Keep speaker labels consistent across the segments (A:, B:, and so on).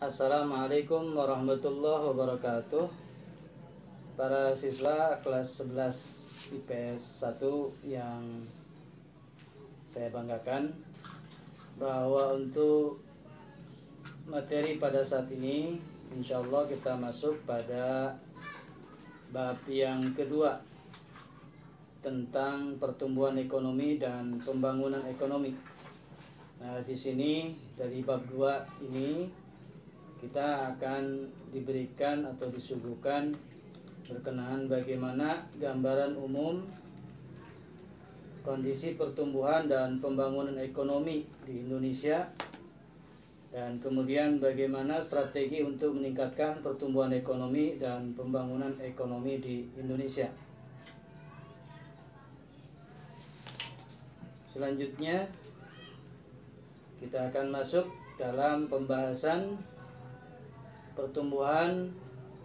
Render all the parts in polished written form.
A: Assalamualaikum warahmatullahi wabarakatuh. Para siswa kelas 11 IPS 1 yang saya banggakan, bahwa untuk materi pada saat ini insya Allah kita masuk pada bab yang kedua tentang pertumbuhan ekonomi dan pembangunan ekonomi. Nah, di sini dari bab 2 ini kita akan diberikan atau disuguhkan berkenaan bagaimana gambaran umum kondisi pertumbuhan dan pembangunan ekonomi di Indonesia, dan kemudian bagaimana strategi untuk meningkatkan pertumbuhan ekonomi dan pembangunan ekonomi di Indonesia. Selanjutnya kita akan masuk dalam pembahasan pertumbuhan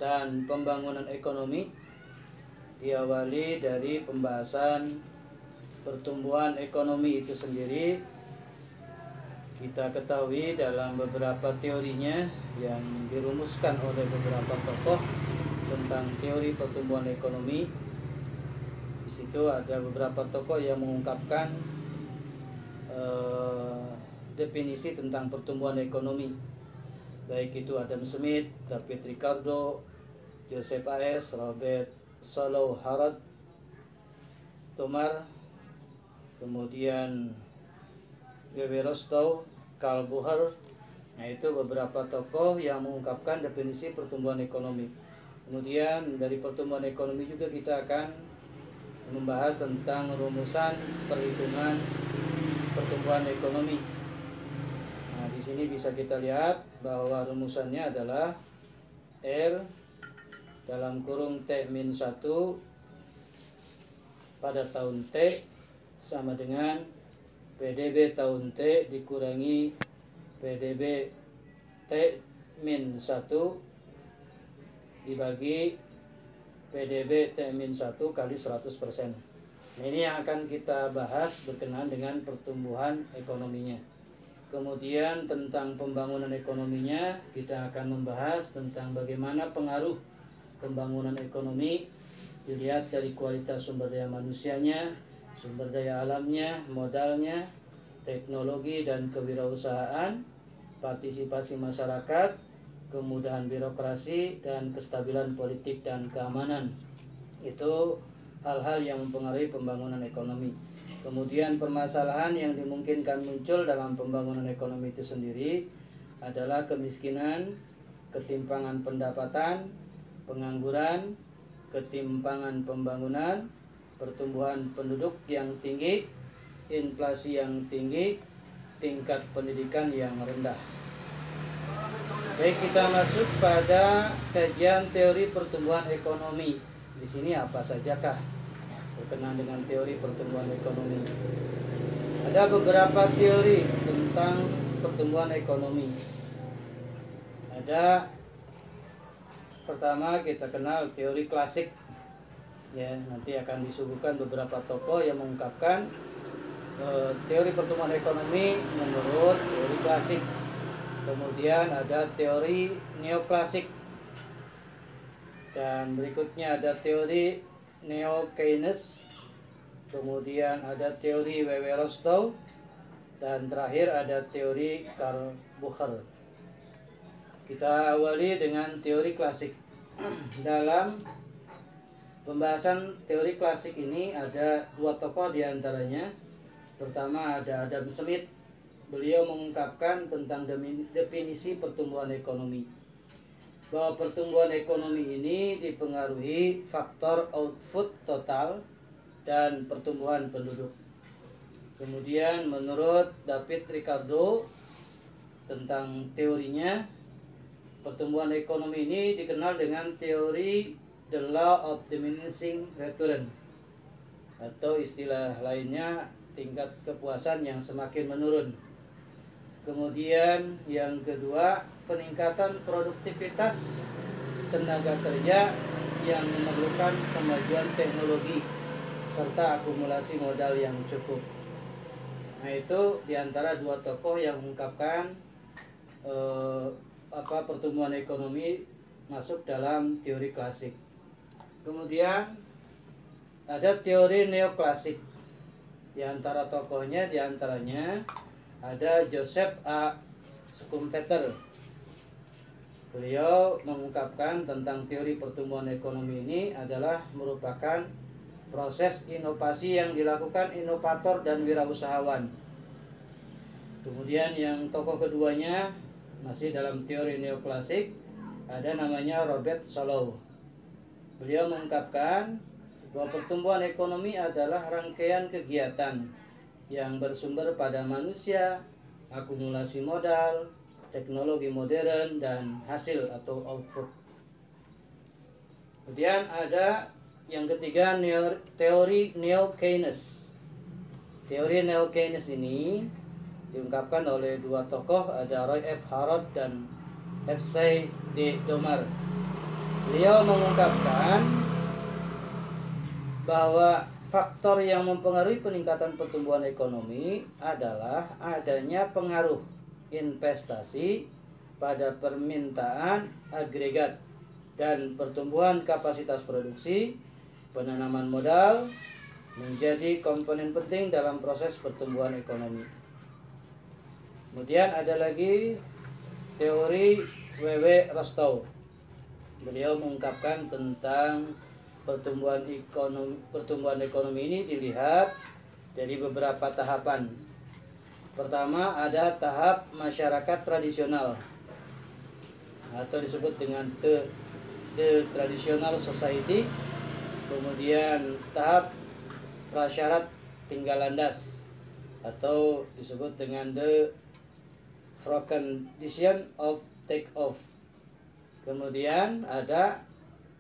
A: dan pembangunan ekonomi, diawali dari pembahasan pertumbuhan ekonomi itu sendiri. Kita ketahui dalam beberapa teorinya yang dirumuskan oleh beberapa tokoh tentang teori pertumbuhan ekonomi. Di situ ada beberapa tokoh yang mengungkapkan definisi tentang pertumbuhan ekonomi, baik itu Adam Smith, David Ricardo, Joseph A.S., Robert Solow Harrod, Tomar, kemudian W.W. Rostow, Karl Bucher. Nah, itu beberapa tokoh yang mengungkapkan definisi pertumbuhan ekonomi. Kemudian dari pertumbuhan ekonomi juga kita akan membahas tentang rumusan perhitungan pertumbuhan ekonomi. Nah, di sini bisa kita lihat bahwa rumusannya adalah R dalam kurung T-1 pada tahun T sama dengan PDB tahun T dikurangi PDB T-1 dibagi PDB T-1 kali 100%. Nah, ini yang akan kita bahas berkenaan dengan pertumbuhan ekonominya. Kemudian tentang pembangunan ekonominya, kita akan membahas tentang bagaimana pengaruh pembangunan ekonomi dilihat dari kualitas sumber daya manusianya, sumber daya alamnya, modalnya, teknologi dan kewirausahaan, partisipasi masyarakat, kemudahan birokrasi, dan kestabilan politik dan keamanan. Itu hal-hal yang mempengaruhi pembangunan ekonomi. Kemudian permasalahan yang dimungkinkan muncul dalam pembangunan ekonomi itu sendiri adalah kemiskinan, ketimpangan pendapatan, pengangguran, ketimpangan pembangunan, pertumbuhan penduduk yang tinggi, inflasi yang tinggi, tingkat pendidikan yang rendah. Baik, kita masuk pada kajian teori pertumbuhan ekonomi. Di sini apa sajakah berkenaan dengan teori pertumbuhan ekonomi? Ada beberapa teori tentang pertumbuhan ekonomi. Ada pertama kita kenal teori klasik. Ya, nanti akan disuguhkan beberapa tokoh yang mengungkapkan teori pertumbuhan ekonomi menurut teori klasik. Kemudian ada teori neoklasik, dan berikutnya ada teori neo-Keynes, kemudian ada teori W.W. Rostow, dan terakhir ada teori Karl Bucher. Kita awali dengan teori klasik. Dalam pembahasan teori klasik ini ada dua tokoh diantaranya. Pertama ada Adam Smith. Beliau mengungkapkan tentang definisi pertumbuhan ekonomi, bahwa pertumbuhan ekonomi ini dipengaruhi faktor output total dan pertumbuhan penduduk. Kemudian menurut David Ricardo tentang teorinya, pertumbuhan ekonomi ini dikenal dengan teori the law of diminishing return, atau istilah lainnya tingkat kepuasan yang semakin menurun. Kemudian yang kedua, peningkatan produktivitas tenaga kerja yang memerlukan kemajuan teknologi serta akumulasi modal yang cukup. Nah, itu diantara dua tokoh yang mengungkapkan pertumbuhan ekonomi masuk dalam teori klasik. Kemudian ada teori neoklasik. Di antara tokohnya diantaranya ada Joseph A. Schumpeter. Beliau mengungkapkan tentang teori pertumbuhan ekonomi ini adalah merupakan proses inovasi yang dilakukan inovator dan wirausahawan. Kemudian yang tokoh keduanya masih dalam teori neoklasik ada namanya Robert Solow. Beliau mengungkapkan bahwa pertumbuhan ekonomi adalah rangkaian kegiatan yang bersumber pada manusia, akumulasi modal, teknologi modern, dan hasil atau output. Kemudian ada yang ketiga teori Neo-Keynes. Teori Neo-Keynes ini diungkapkan oleh dua tokoh, ada Roy F. Harrod dan F.C. D. Domar. Beliau mengungkapkan bahwa faktor yang mempengaruhi peningkatan pertumbuhan ekonomi adalah adanya pengaruh investasi pada permintaan agregat dan pertumbuhan kapasitas produksi. Penanaman modal menjadi komponen penting dalam proses pertumbuhan ekonomi. Kemudian ada lagi teori W.W. Rostow. Beliau mengungkapkan tentang pertumbuhan ekonomi ini dilihat dari beberapa tahapan. Pertama ada tahap masyarakat tradisional atau disebut dengan the traditional society. Kemudian tahap prasyarat tinggal landas atau disebut dengan the condition of take off. Kemudian ada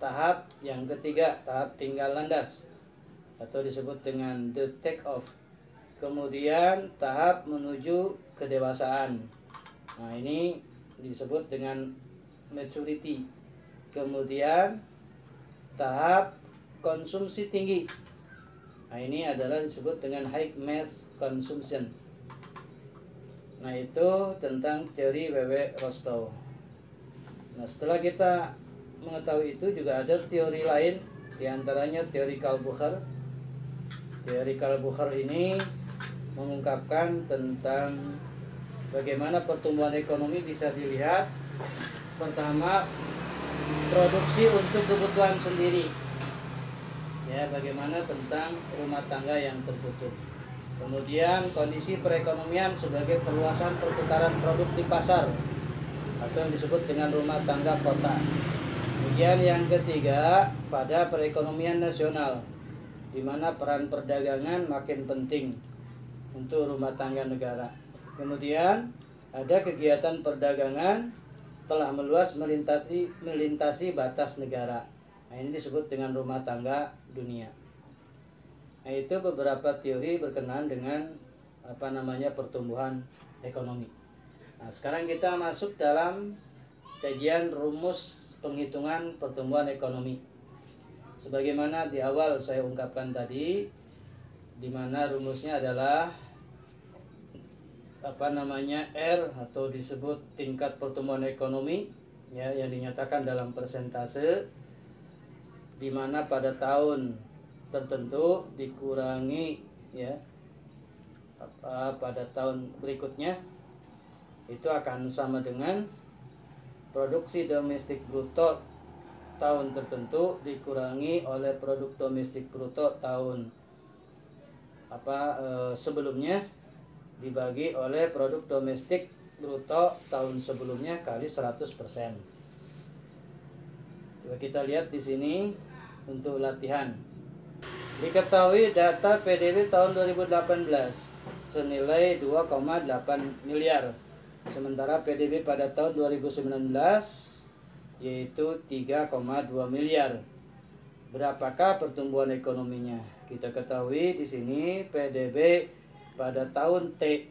A: tahap yang ketiga, tahap tinggal landas atau disebut dengan the take off. Kemudian tahap menuju kedewasaan. Nah, ini disebut dengan maturity. Kemudian tahap konsumsi tinggi. Nah, ini adalah disebut dengan high mass consumption. Nah, itu tentang teori W.W. Rostow. Nah, setelah kita mengetahui itu, juga ada teori lain, diantaranya teori Kalbucher. Teori Kalbucher ini mengungkapkan tentang bagaimana pertumbuhan ekonomi bisa dilihat. Pertama, produksi untuk kebutuhan sendiri. Ya, bagaimana tentang rumah tangga yang tertutup. Kemudian kondisi perekonomian sebagai perluasan perputaran produk di pasar atau yang disebut dengan rumah tangga kota. Kemudian yang ketiga, pada perekonomian nasional, di mana peran perdagangan makin penting untuk rumah tangga negara. Kemudian ada kegiatan perdagangan telah meluas melintasi batas negara. Nah, ini disebut dengan rumah tangga dunia. Nah, itu beberapa teori berkenaan dengan pertumbuhan ekonomi. Nah, sekarang kita masuk dalam kajian rumus penghitungan pertumbuhan ekonomi. Sebagaimana di awal saya ungkapkan tadi, di mana rumusnya adalah R atau disebut tingkat pertumbuhan ekonomi, ya, yang dinyatakan dalam persentase, di mana pada tahun tertentu dikurangi, ya, pada tahun berikutnya itu akan sama dengan produksi domestik bruto tahun tertentu dikurangi oleh produk domestik bruto tahun sebelumnya dibagi oleh produk domestik bruto tahun sebelumnya kali 100%. Coba kita lihat di sini untuk latihan. Diketahui data PDB tahun 2018 senilai 2,8 miliar. Sementara PDB pada tahun 2019 yaitu 3,2 miliar. Berapakah pertumbuhan ekonominya? Kita ketahui di sini PDB pada tahun T,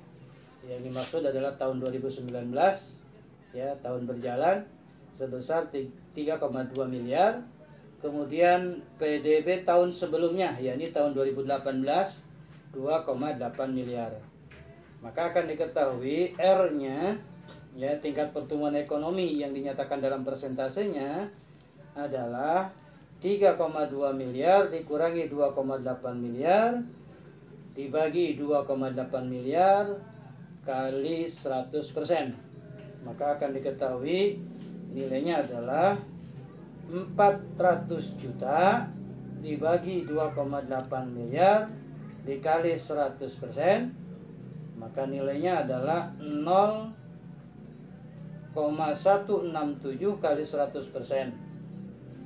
A: yang dimaksud adalah tahun 2019, ya, tahun berjalan, sebesar 3,2 miliar. Kemudian PDB tahun sebelumnya, yakni tahun 2018, 2,8 miliar. Maka akan diketahui R-nya, Ya, tingkat pertumbuhan ekonomi yang dinyatakan dalam persentasenya adalah 3,2 miliar dikurangi 2,8 miliar dibagi 2,8 miliar kali 100%. Maka akan diketahui nilainya adalah 400 juta dibagi 2,8 miliar dikali 100%. Maka nilainya adalah 0,167 kali 100%.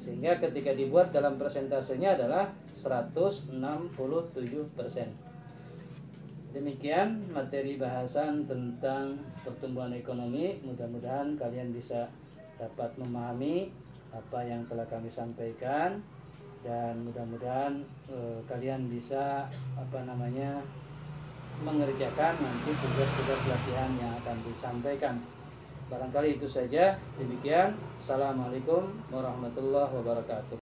A: Sehingga ketika dibuat dalam persentasenya adalah 167%. Demikian materi bahasan tentang pertumbuhan ekonomi. Mudah-mudahan kalian bisa dapat memahami apa yang telah kami sampaikan, dan mudah-mudahan kalian bisa mengerjakan nanti tugas-tugas latihan yang akan disampaikan. Barangkali itu saja. Demikian. Assalamualaikum warahmatullahi wabarakatuh.